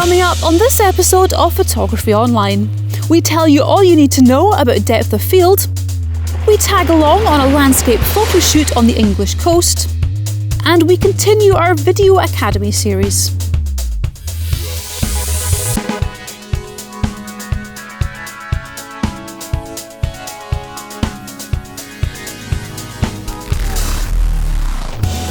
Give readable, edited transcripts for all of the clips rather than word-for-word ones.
Coming up on this episode of Photography Online, we tell you all you need to know about depth of field, we tag along on a landscape photo shoot on the English coast, and we continue our Video Academy series.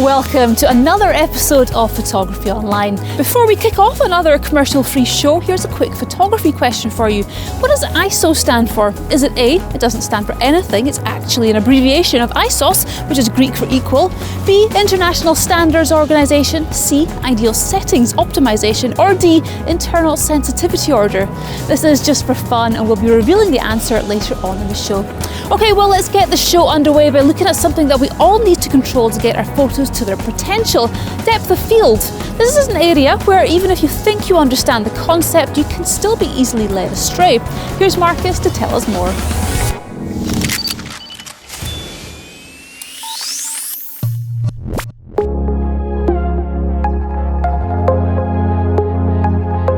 Welcome to another episode of Photography Online. Before we kick off another commercial-free show, here's a quick photography question for you. What does ISO stand for? Is it A, it doesn't stand for anything, it's actually an abbreviation of ISOS, which is Greek for equal, B, International Standards Organization, C, Ideal Settings Optimization, or D, Internal Sensitivity Order? This is just for fun and we'll be revealing the answer later on in the show. Okay, well, let's get the show underway by looking at something that we all need to control to get our photos to their potential: depth of field. This is an area where even if you think you understand the concept, you can still be easily led astray. Here's Marcus to tell us more.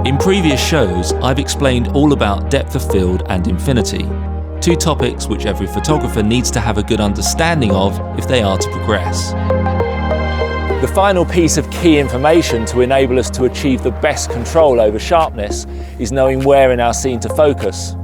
In previous shows, I've explained all about depth of field and infinity, two topics which every photographer needs to have a good understanding of if they are to progress. The final piece of key information to enable us to achieve the best control over sharpness is knowing where in our scene to focus.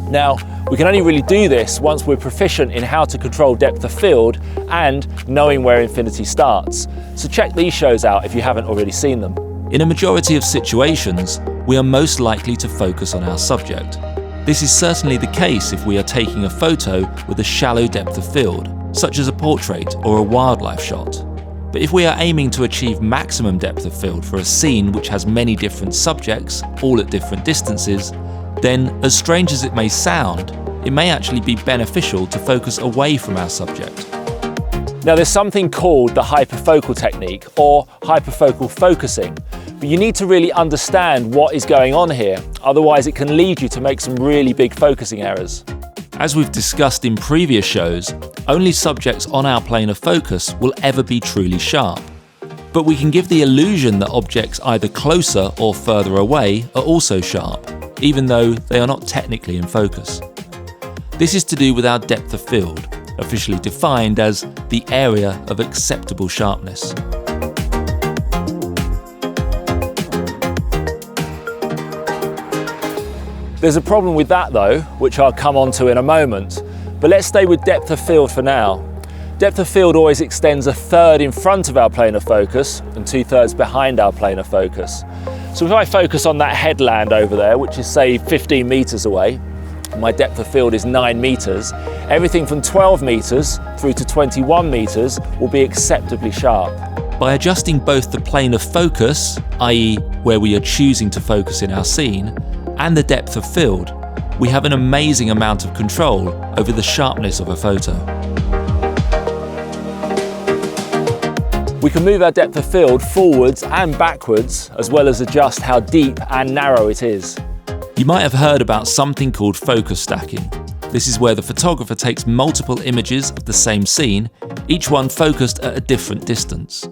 Now, we can only really do this once we're proficient in how to control depth of field and knowing where infinity starts. So check these shows out if you haven't already seen them. In a majority of situations, we are most likely to focus on our subject. This is certainly the case if we are taking a photo with a shallow depth of field, such as a portrait or a wildlife shot. But if we are aiming to achieve maximum depth of field for a scene which has many different subjects, all at different distances, then, as strange as it may sound, it may actually be beneficial to focus away from our subject. Now, there's something called the hyperfocal technique, or hyperfocal focusing, but you need to really understand what is going on here, otherwise it can lead you to make some really big focusing errors. As we've discussed in previous shows, only subjects on our plane of focus will ever be truly sharp. But we can give the illusion that objects either closer or further away are also sharp, even though they are not technically in focus. This is to do with our depth of field, officially defined as the area of acceptable sharpness. There's a problem with that though, which I'll come on to in a moment, but let's stay with depth of field for now. Depth of field always extends a third in front of our plane of focus and 2/3 behind our plane of focus. So if I focus on that headland over there, which is say 15 meters away, my depth of field is 9 meters, everything from 12 meters through to 21 meters will be acceptably sharp. By adjusting both the plane of focus, i.e. where we are choosing to focus in our scene, and the depth of field, we have an amazing amount of control over the sharpness of a photo. We can move our depth of field forwards and backwards, as well as adjust how deep and narrow it is. You might have heard about something called focus stacking. This is where the photographer takes multiple images of the same scene, each one focused at a different distance.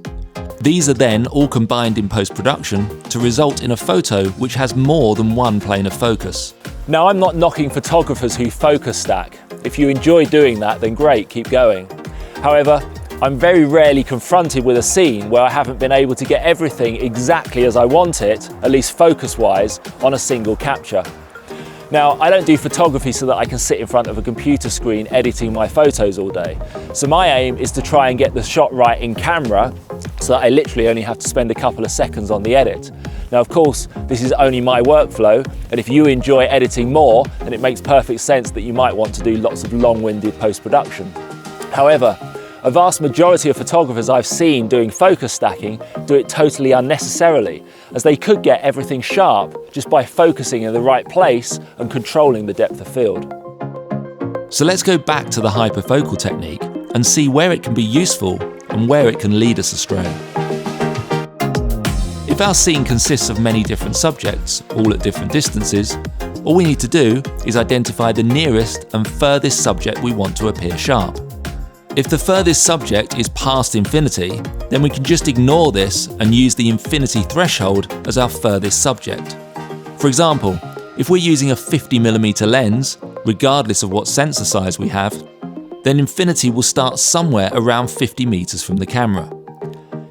These are then all combined in post-production to result in a photo which has more than one plane of focus. Now, I'm not knocking photographers who focus stack. If you enjoy doing that, then great, keep going. However, I'm very rarely confronted with a scene where I haven't been able to get everything exactly as I want it, at least focus-wise, on a single capture. Now, I don't do photography so that I can sit in front of a computer screen editing my photos all day. So my aim is to try and get the shot right in camera so that I literally only have to spend a couple of seconds on the edit. Now, of course, this is only my workflow, and if you enjoy editing more, then it makes perfect sense that you might want to do lots of long-winded post-production. However, a vast majority of photographers I've seen doing focus stacking do it totally unnecessarily, as they could get everything sharp just by focusing in the right place and controlling the depth of field. So let's go back to the hyperfocal technique and see where it can be useful and where it can lead us astray. If our scene consists of many different subjects, all at different distances, all we need to do is identify the nearest and furthest subject we want to appear sharp. If the furthest subject is past infinity, then we can just ignore this and use the infinity threshold as our furthest subject, For example, if we're using a 50mm lens, regardless of what sensor size we have, then infinity will start somewhere around 50 meters from the camera.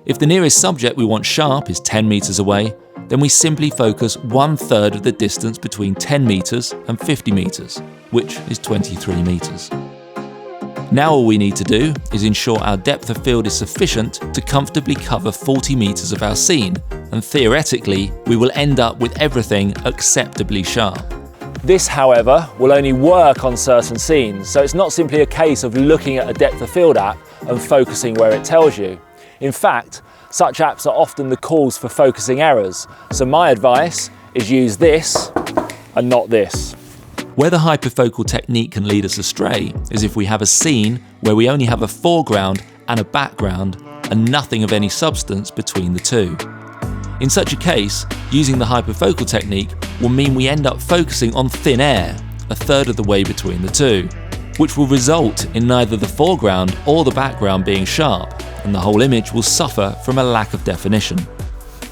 If the nearest subject we want sharp is 10 meters away, then we simply focus 1/3 of the distance between 10 meters and 50 meters, which is 23 meters. Now all we need to do is ensure our depth of field is sufficient to comfortably cover 40 meters of our scene, and theoretically, we will end up with everything acceptably sharp. This, however, will only work on certain scenes, so it's not simply a case of looking at a depth of field app and focusing where it tells you. In fact, such apps are often the cause for focusing errors, so my advice is use this and not this. Where the hyperfocal technique can lead us astray is if we have a scene where we only have a foreground and a background and nothing of any substance between the two. In such a case, using the hyperfocal technique will mean we end up focusing on thin air, 1/3 of the way between the two, which will result in neither the foreground or the background being sharp, and the whole image will suffer from a lack of definition.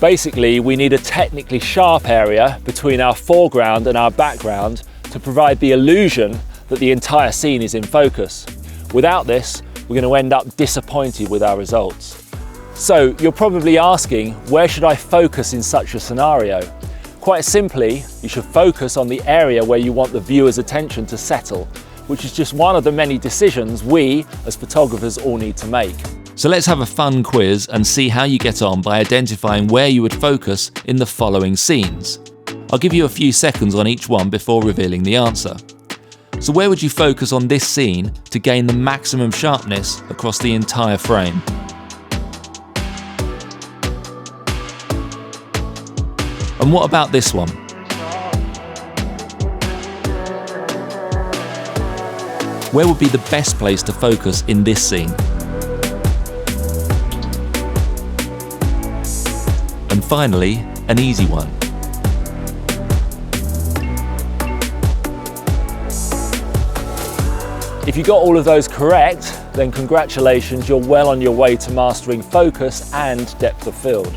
Basically, we need a technically sharp area between our foreground and our background to provide the illusion that the entire scene is in focus. Without this, we're going to end up disappointed with our results. So you're probably asking, where should I focus in such a scenario? Quite simply, you should focus on the area where you want the viewer's attention to settle, which is just one of the many decisions we, as photographers, all need to make. So let's have a fun quiz and see how you get on by identifying where you would focus in the following scenes. I'll give you a few seconds on each one before revealing the answer. So where would you focus on this scene to gain the maximum sharpness across the entire frame? And what about this one? Where would be the best place to focus in this scene? And finally, an easy one. If you got all of those correct, then congratulations, you're well on your way to mastering focus and depth of field.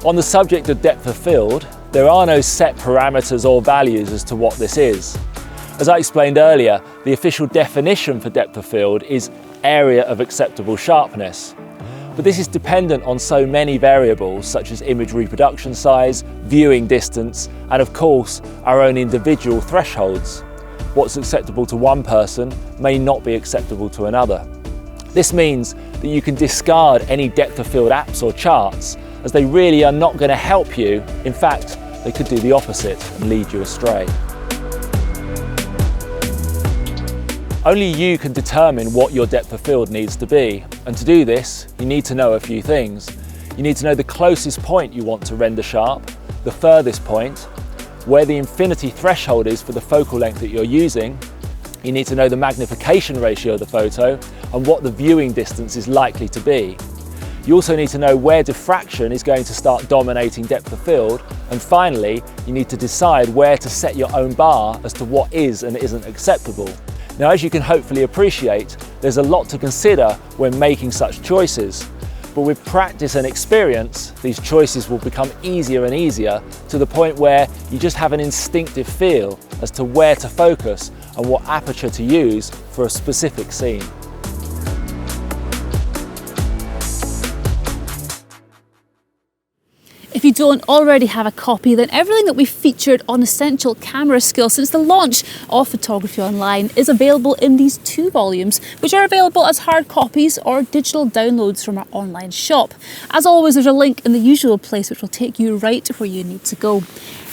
On the subject of depth of field, there are no set parameters or values as to what this is. As I explained earlier, the official definition for depth of field is area of acceptable sharpness. But this is dependent on so many variables such as image reproduction size, viewing distance, and of course, our own individual thresholds. What's acceptable to one person may not be acceptable to another. This means that you can discard any depth of field apps or charts, as they really are not going to help you. In fact, they could do the opposite and lead you astray. Only you can determine what your depth of field needs to be, and to do this, you need to know a few things. You need to know the closest point you want to render sharp, the furthest point, where the infinity threshold is for the focal length that you're using. You need to know the magnification ratio of the photo and what the viewing distance is likely to be. You also need to know where diffraction is going to start dominating depth of field, and finally, you need to decide where to set your own bar as to what is and isn't acceptable. Now, as you can hopefully appreciate, there's a lot to consider when making such choices. But with practice and experience, these choices will become easier and easier to the point where you just have an instinctive feel as to where to focus and what aperture to use for a specific scene. If you don't already have a copy, then everything that we've featured on essential camera skills since the launch of Photography Online is available in these 2 volumes, which are available as hard copies or digital downloads from our online shop. As always, there's a link in the usual place which will take you right to where you need to go.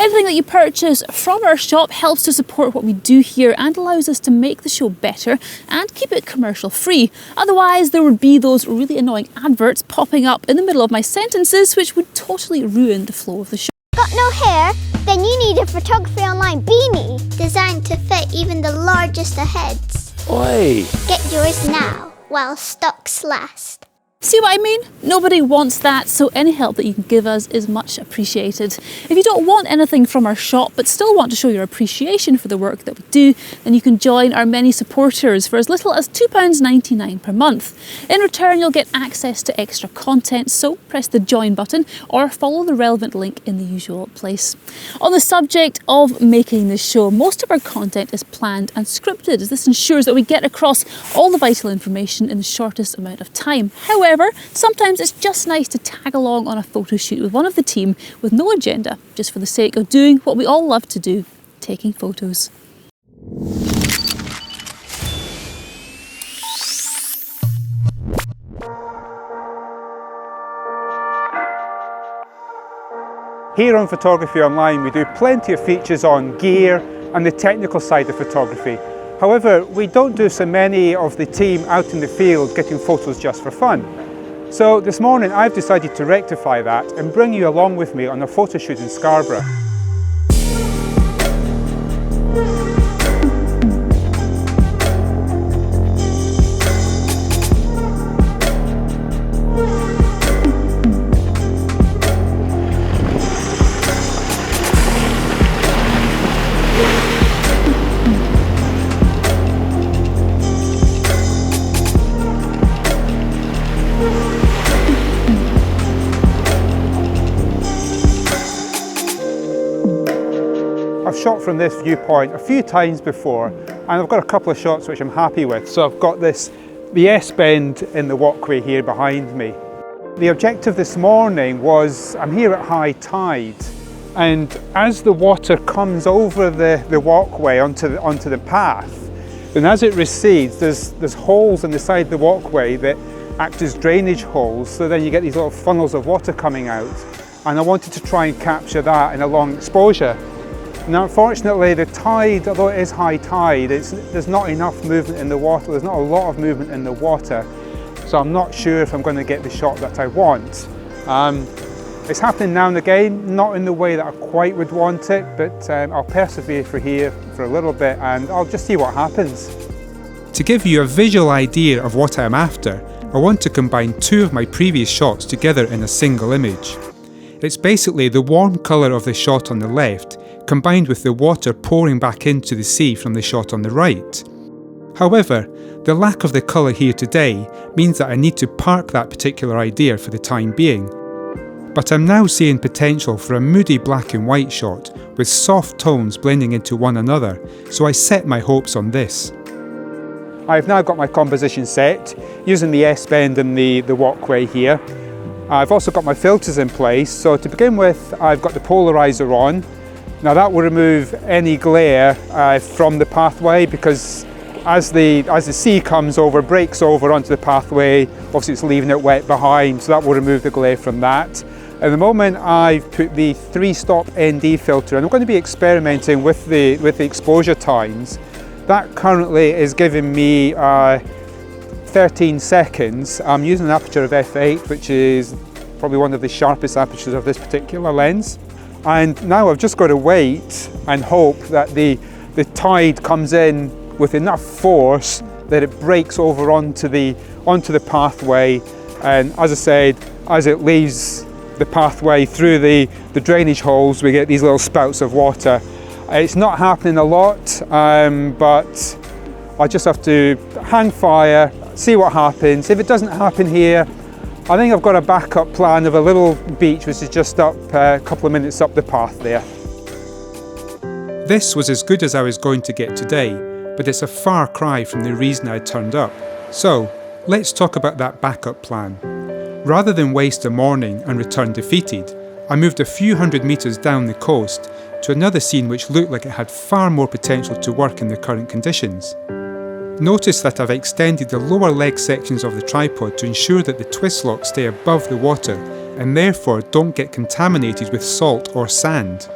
Anything that you purchase from our shop helps to support what we do here and allows us to make the show better and keep it commercial free. Otherwise, there would be those really annoying adverts popping up in the middle of my sentences, which would totally ruin the flow of the show. Got no hair? Then you need a Photography Online beanie designed to fit even the largest of heads. Oi! Get yours now while stocks last. See what I mean? Nobody wants that, so any help that you can give us is much appreciated. If you don't want anything from our shop but still want to show your appreciation for the work that we do, then you can join our many supporters for as little as £2.99 per month. In return, you'll get access to extra content, so press the join button or follow the relevant link in the usual place. On the subject of making this show, most of our content is planned and scripted, as this ensures that we get across all the vital information in the shortest amount of time. However, sometimes it's just nice to tag along on a photo shoot with one of the team with no agenda, just for the sake of doing what we all love to do, taking photos. Here on Photography Online, we do plenty of features on gear and the technical side of photography. However, we don't do so many of the team out in the field getting photos just for fun. So this morning I've decided to rectify that and bring you along with me on a photo shoot in Scarborough. I've shot from this viewpoint a few times before, and I've got a couple of shots which I'm happy with. So I've got the S-bend in the walkway here behind me. The objective this morning was, I'm here at high tide, and as the water comes over the walkway onto the path, then as it recedes, there's holes in the side of the walkway that act as drainage holes, so then you get these little funnels of water coming out. And I wanted to try and capture that in a long exposure. Now, unfortunately, the tide, although it is high tide, there's not enough movement in the water. There's not a lot of movement in the water, so I'm not sure if I'm going to get the shot that I want. It's happening now and again, not in the way that I quite would want it, but I'll persevere for a little bit, and I'll just see what happens. To give you a visual idea of what I'm after, I want to combine two of my previous shots together in a single image. It's basically the warm colour of the shot on the left combined with the water pouring back into the sea from the shot on the right. However, the lack of the colour here today means that I need to park that particular idea for the time being. But I'm now seeing potential for a moody black and white shot with soft tones blending into one another, so I set my hopes on this. I've now got my composition set using the S-bend and the walkway here. I've also got my filters in place, so to begin with I've got the polarizer on. Now that will remove any glare from the pathway, because as the sea comes over, breaks over onto the pathway, obviously it's leaving it wet behind, so that will remove the glare from that. At the moment I've put the 3-stop ND filter, and I'm going to be experimenting with the exposure times. That currently is giving me 13 seconds. I'm using an aperture of f8, which is probably one of the sharpest apertures of this particular lens. And now I've just got to wait and hope that the tide comes in with enough force that it breaks over onto the pathway. And as I said, as it leaves the pathway through the drainage holes, we get these little spouts of water. It's not happening a lot, but I just have to hang fire, see what happens. If it doesn't happen here, I think I've got a backup plan of a little beach which is just up a couple of minutes up the path there. This was as good as I was going to get today, but it's a far cry from the reason I turned up. So, let's talk about that backup plan. Rather than waste a morning and return defeated, I moved a few hundred metres down the coast to another scene which looked like it had far more potential to work in the current conditions. Notice that I've extended the lower leg sections of the tripod to ensure that the twist locks stay above the water and therefore don't get contaminated with salt or sand.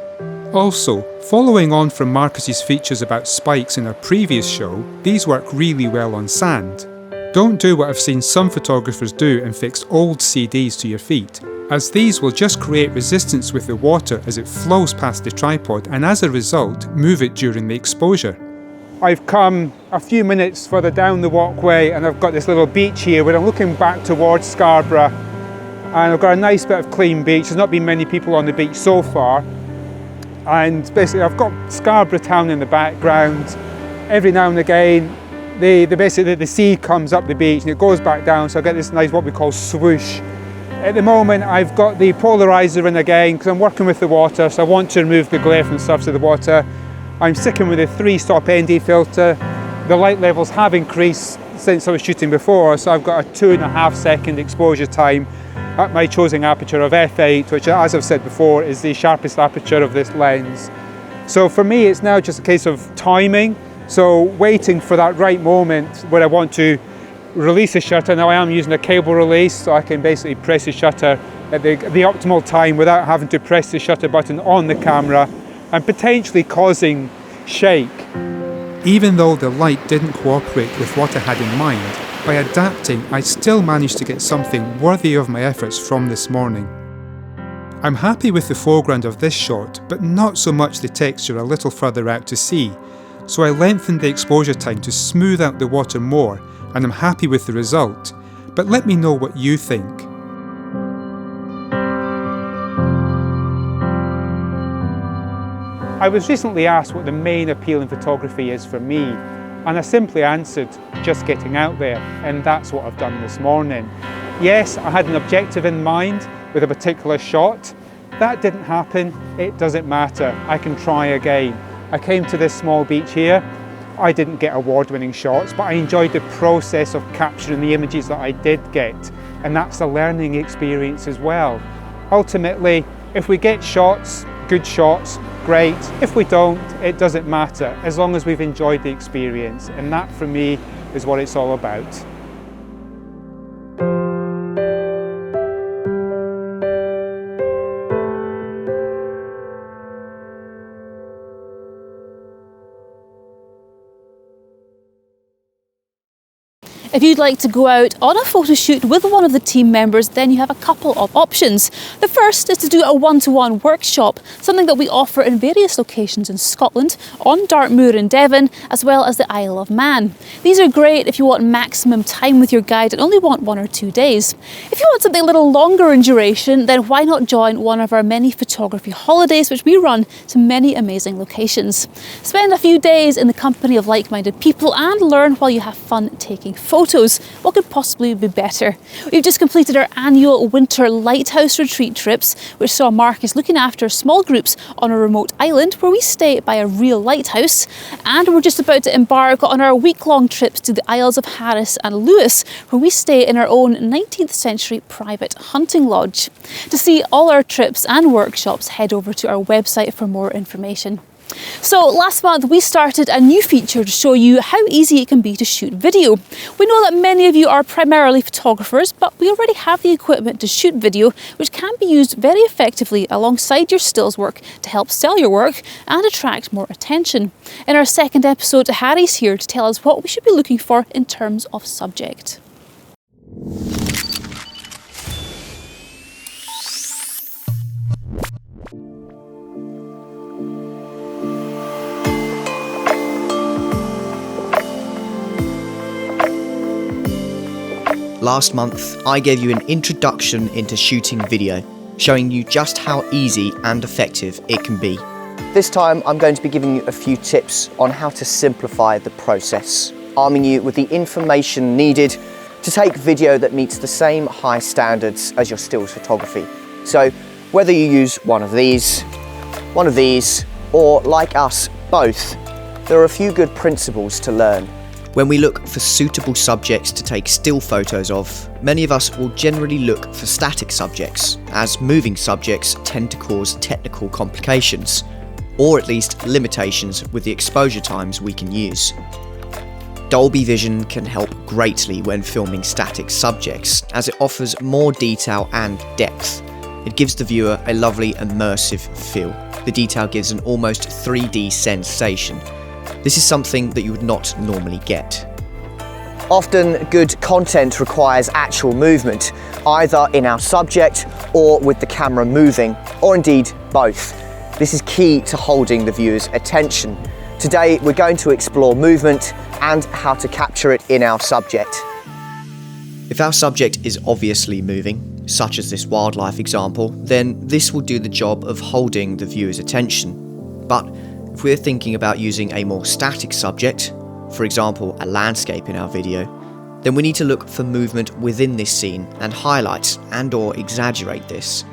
Also, following on from Marcus's features about spikes in our previous show, these work really well on sand. Don't do what I've seen some photographers do and fix old CDs to your feet, as these will just create resistance with the water as it flows past the tripod and as a result move it during the exposure. I've come a few minutes further down the walkway and I've got this little beach here where I'm looking back towards Scarborough, and I've got a nice bit of clean beach. There's not been many people on the beach so far, and basically I've got Scarborough town in the background. Every now and again the sea comes up the beach and it goes back down, so I get this nice what we call swoosh. At the moment I've got the polarizer in again because I'm working with the water, so I want to remove the glare from the surface of the water. I'm sticking with a 3-stop ND filter. The light levels have increased since I was shooting before, so I've got a 2.5 second exposure time at my chosen aperture of f8, which, as I've said before, is the sharpest aperture of this lens. So for me it's now just a case of timing, so waiting for that right moment where I want to release the shutter. Now I am using a cable release, so I can basically press the shutter at the optimal time without having to press the shutter button on the camera and potentially causing shake. Even though the light didn't cooperate with what I had in mind, by adapting I still managed to get something worthy of my efforts from this morning. I'm happy with the foreground of this shot, but not so much the texture a little further out to sea, so I lengthened the exposure time to smooth out the water more, and I'm happy with the result, but let me know what you think. I was recently asked what the main appeal in photography is for me, and I simply answered, just getting out there, and that's what I've done this morning. Yes, I had an objective in mind with a particular shot. That didn't happen, it doesn't matter, I can try again. I came to this small beach here. I didn't get award-winning shots, but I enjoyed the process of capturing the images that I did get, and that's a learning experience as well. Ultimately, if we get shots, good shots, great. If we don't, it doesn't matter, as long as we've enjoyed the experience, and that for me is what it's all about. If you'd like to go out on a photo shoot with one of the team members, then you have a couple of options. The first is to do a one-to-one workshop, something that we offer in various locations in Scotland, on Dartmoor in Devon, as well as the Isle of Man. These are great if you want maximum time with your guide and only want 1 or 2 days. If you want something a little longer in duration, then why not join one of our many photography holidays, which we run to many amazing locations. Spend a few days in the company of like-minded people and learn while you have fun taking photos. What could possibly be better? We've just completed our annual winter lighthouse retreat trips, which saw Marcus looking after small groups on a remote island where we stay by a real lighthouse, and we're just about to embark on our week-long trips to the Isles of Harris and Lewis, where we stay in our own 19th century private hunting lodge. To see all our trips and workshops, head over to our website for more information. So last month we started a new feature to show you how easy it can be to shoot video. We know that many of you are primarily photographers, but we already have the equipment to shoot video, which can be used very effectively alongside your stills work to help sell your work and attract more attention. In our second episode, Harry's here to tell us what we should be looking for in terms of subject. Last month, I gave you an introduction into shooting video, showing you just how easy and effective it can be. This time, I'm going to be giving you a few tips on how to simplify the process, arming you with the information needed to take video that meets the same high standards as your stills photography. So, whether you use one of these, or like us, both, there are a few good principles to learn. When we look for suitable subjects to take still photos of, many of us will generally look for static subjects, as moving subjects tend to cause technical complications, or at least limitations with the exposure times we can use. Dolby Vision can help greatly when filming static subjects, as it offers more detail and depth. It gives the viewer a lovely immersive feel. The detail gives an almost 3D sensation. This is something that you would not normally get. Often, good content requires actual movement, either in our subject or with the camera moving, or indeed both. This is key to holding the viewer's attention. Today we're going to explore movement and how to capture it in our subject. If our subject is obviously moving, such as this wildlife example, then this will do the job of holding the viewer's attention. But if we're thinking about using a more static subject, for example a landscape in our video, then we need to look for movement within this scene and highlight and/or exaggerate this.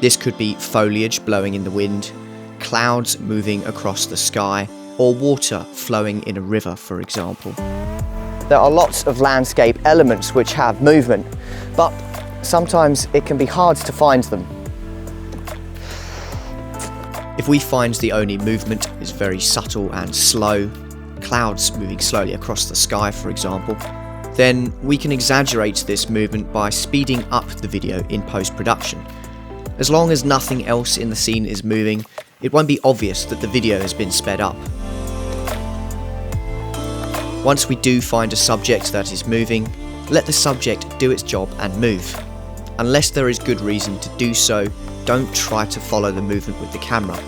This could be foliage blowing in the wind, clouds moving across the sky, or water flowing in a river, for example. There are lots of landscape elements which have movement, but sometimes it can be hard to find them. If we find the only movement is very subtle and slow, clouds moving slowly across the sky, for example, then we can exaggerate this movement by speeding up the video in post-production. As long as nothing else in the scene is moving, it won't be obvious that the video has been sped up. Once we do find a subject that is moving, let the subject do its job and move. Unless there is good reason to do so, don't try to follow the movement with the camera.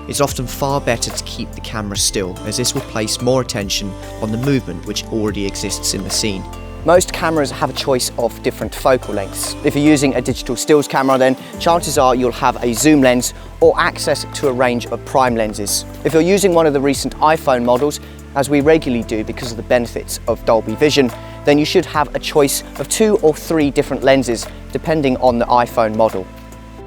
It's often far better to keep the camera still, as this will place more attention on the movement which already exists in the scene. Most cameras have a choice of different focal lengths. If you're using a digital stills camera, then chances are you'll have a zoom lens or access to a range of prime lenses. If you're using one of the recent iPhone models, as we regularly do because of the benefits of Dolby Vision, then you should have a choice of 2 or 3 different lenses depending on the iPhone model.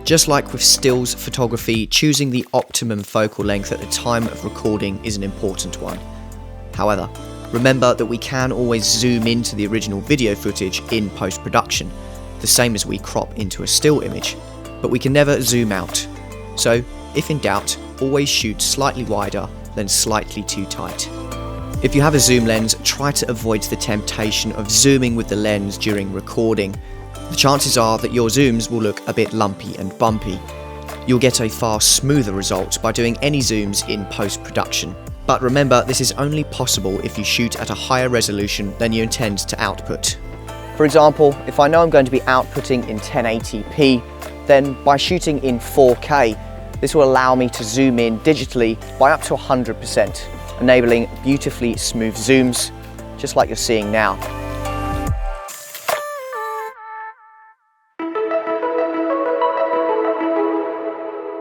Just like with stills photography, choosing the optimum focal length at the time of recording is an important one. However, remember that we can always zoom into the original video footage in post-production, the same as we crop into a still image, but we can never zoom out. So, if in doubt, always shoot slightly wider than slightly too tight. If you have a zoom lens, try to avoid the temptation of zooming with the lens during recording. The chances are that your zooms will look a bit lumpy and bumpy. You'll get a far smoother result by doing any zooms in post-production. But remember, this is only possible if you shoot at a higher resolution than you intend to output. For example, if I know I'm going to be outputting in 1080p, then by shooting in 4K, this will allow me to zoom in digitally by up to 100%, enabling beautifully smooth zooms, just like you're seeing now.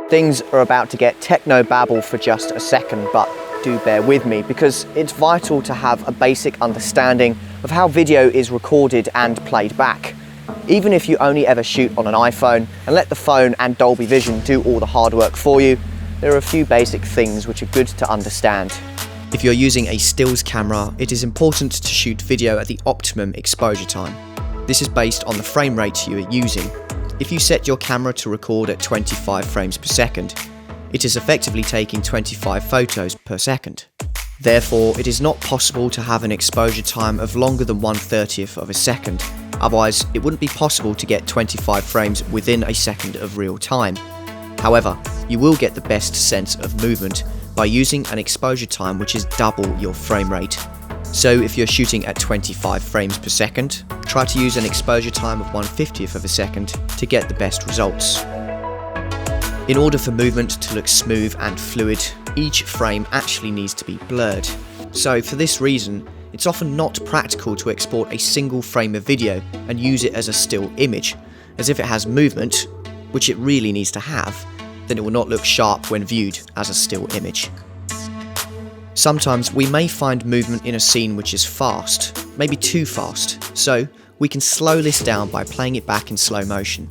Things are about to get techno-babble for just a second, but do bear with me because it's vital to have a basic understanding of how video is recorded and played back. Even if you only ever shoot on an iPhone and let the phone and Dolby Vision do all the hard work for you, there are a few basic things which are good to understand. If you're using a stills camera, it is important to shoot video at the optimum exposure time. This is based on the frame rate you are using. If you set your camera to record at 25 frames per second, it is effectively taking 25 photos per second. Therefore, it is not possible to have an exposure time of longer than 1/30th of a second. Otherwise, it wouldn't be possible to get 25 frames within a second of real time. However, you will get the best sense of movement by using an exposure time which is double your frame rate. So if you're shooting at 25 frames per second, try to use an exposure time of 1/50th of a second to get the best results. In order for movement to look smooth and fluid, each frame actually needs to be blurred. So for this reason, it's often not practical to export a single frame of video and use it as a still image, as if it has movement, which it really needs to have, then it will not look sharp when viewed as a still image. Sometimes we may find movement in a scene which is fast, maybe too fast, so we can slow this down by playing it back in slow motion.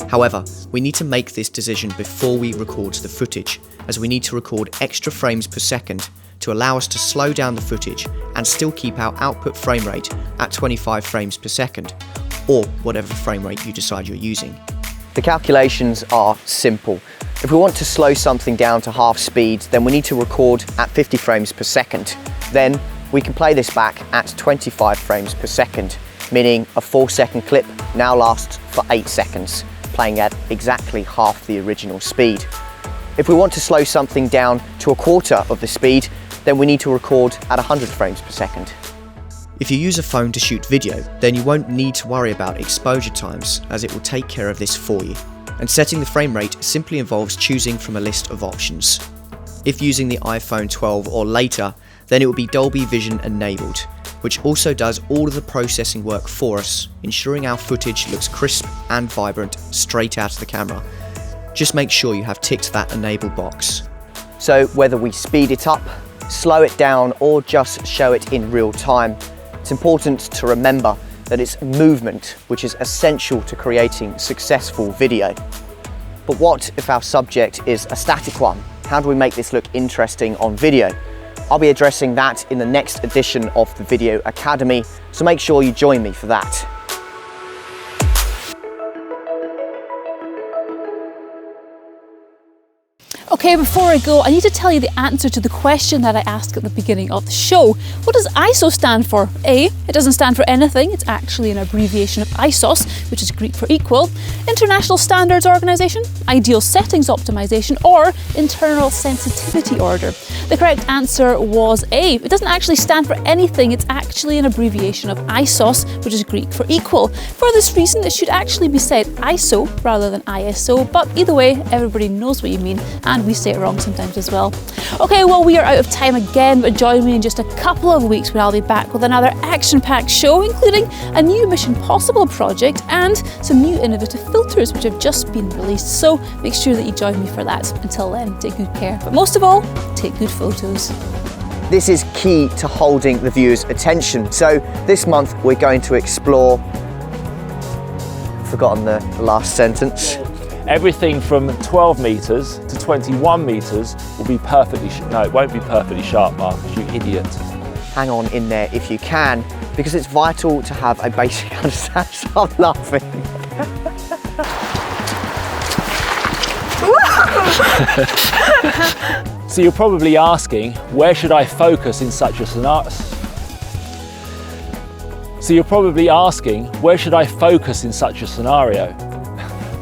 However, we need to make this decision before we record the footage, as we need to record extra frames per second to allow us to slow down the footage and still keep our output frame rate at 25 frames per second, or whatever frame rate you decide you're using. The calculations are simple. If we want to slow something down to half speed, then we need to record at 50 frames per second. Then we can play this back at 25 frames per second, meaning a 4-second clip now lasts for 8 seconds, playing at exactly half the original speed. If we want to slow something down to a quarter of the speed, then we need to record at 100 frames per second. If you use a phone to shoot video, then you won't need to worry about exposure times, as it will take care of this for you. And setting the frame rate simply involves choosing from a list of options. If using the iPhone 12 or later, then it will be Dolby Vision enabled, which also does all of the processing work for us, ensuring our footage looks crisp and vibrant straight out of the camera. Just make sure you have ticked that enable box. So whether we speed it up, slow it down, or just show it in real time, it's important to remember that it's movement which is essential to creating successful video. But what if our subject is a static one? How do we make this look interesting on video? I'll be addressing that in the next edition of the Video Academy, so make sure you join me for that. Okay, before I go, I need to tell you the answer to the question that I asked at the beginning of the show. What does ISO stand for? A, it doesn't stand for anything. It's actually an abbreviation of ISOS, which is Greek for equal, International Standards Organization, Ideal Settings Optimization, or Internal Sensitivity Order. The correct answer was A. It doesn't actually stand for anything. It's actually an abbreviation of ISOS, which is Greek for equal. For this reason, it should actually be said ISO rather than ISO, but either way, everybody knows what you mean, and we say it wrong sometimes as well. Okay, well, we are out of time again, but join me in just a couple of weeks when I'll be back with another action-packed show, including a new Mission Possible project and some new innovative filters which have just been released. So make sure that you join me for that. Until then, take good care, but most of all, take good photos. This is key to holding the viewer's attention. So this month we're going to explore, forgotten the last sentence. Everything from 12 metres to 21 metres will be perfectly, no, it won't be perfectly sharp, Marcus, you idiot. Hang on in there if you can, because it's vital to have a basic understanding. Stop laughing. So you're probably asking, where should I focus in such a scenario?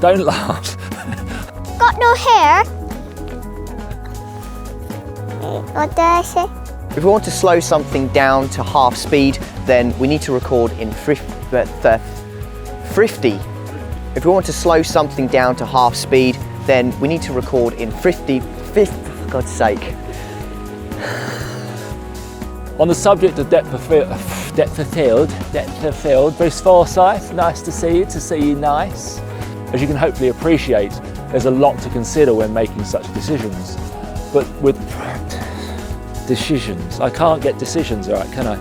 Don't laugh. Got no hair? What did I say? If we want to slow something down to half speed, then we need to record in 50. If we want to slow something down to half speed, then we need to record in 50, for God's sake. On the subject of depth of field, Bruce Forsyth, nice to see you nice. As you can hopefully appreciate, there's a lot to consider when making such decisions. But with decisions, I can't get decisions right, can I?